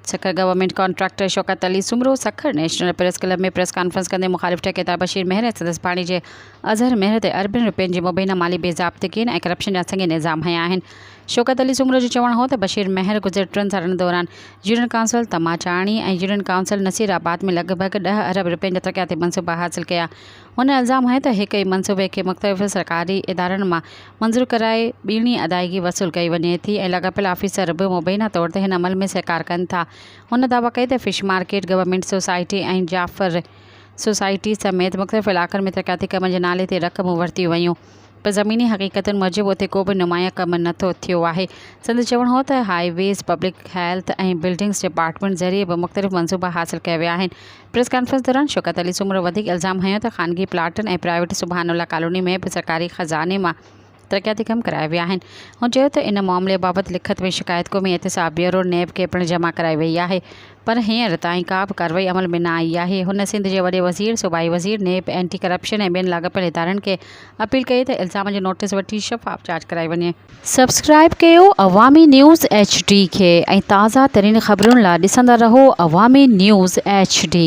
Sukkur government contractor Shaukat Ali Soomro Sukkur national press club में press conference कंदे मुखालिफ ठेकेदार बशीर मेहर सदस्य पाणी जे अज़हर मेहर ते अरबन रुपयनि जी मुबैना माली बेज़ाब्तगी ऐं करप्शन जा संगीन इल्ज़ाम हया आहिनि। शौकत अली सुमरो जो चवणु हो त बशीर मेहर गुज़िर 3 सालनि दौरान यूनियन काउंसिल तमाचाणी ऐं यूनियन काउंसिल नसीराबाद में लगभग 10 अरब रुपयनि जा तरक़ियाती मनसूबा हासिल कया। हुन इल्ज़ाम है त हिक ई मनसूबे खे मुख़्तलिफ़ सरकारी इदारनि मां मंज़ूर कराए ॿीणी अदायगी वसूल कई वञे थी ऐं लाॻापियल ऑफिसर बि मुबैना तौर ते हिन अमल में सहकार कनि था। हुन दावा कई त फिश मार्केट गवर्नमेंट सोसाइटी ऐं जाफ़र सोसाइटी समेत मुख़्तलिफ़ इलाक़नि में तरक़ियाती कम जे नाले ते रक़मूं वरितियूं वयूं, पर ज़मीनी हक़ीक़तुनि मूजिबि उते को बि नुमाया कमु नथो थियो आहे। संदसि चवणु हो त हाईवेज़, पब्लिक हेल्थ ऐं बिल्डिंग्स डिपार्टमेंट ज़रिए बि मुख़्तलिफ़ मनसूबा हासिल कया विया आहिनि। प्रेस कॉन्फ्रेंस दौरान शौकत अली सुमरो वधीक इल्ज़ाम हयो त ख़ानगी प्लाटनि ऐं प्राइवेट सुबहानुल्लाह कॉलोनी में बि सरकारी ख़ज़ाने मां तरक़ियाती कम कराया विया आहिनि। हुन चयो त इन मामले बाबति लिखत में शिकायत क़ौमी एहतिसाब ब्यूरो नैब खे पिणु जमा कराई वई आहे, पर हींअर ताईं का बि कार्रवाई अमल में न आई आहे। हुन सिंध जे वॾे वज़ीर, सूबाई वज़ीर, नैब, एंटी करप्शन ऐं ॿियनि लाॻापियल इदारनि खे अपील कई त इल्ज़ाम जो नोटिस वठी शफ़ाफ़ जांच कराई वञे। सब्सक्राइब कयो अवामी न्यूज़ HD खे ऐं ताज़ा तरीन ख़बरुनि लाइ ॾिसंदा रहो अवामी न्यूज़ HD।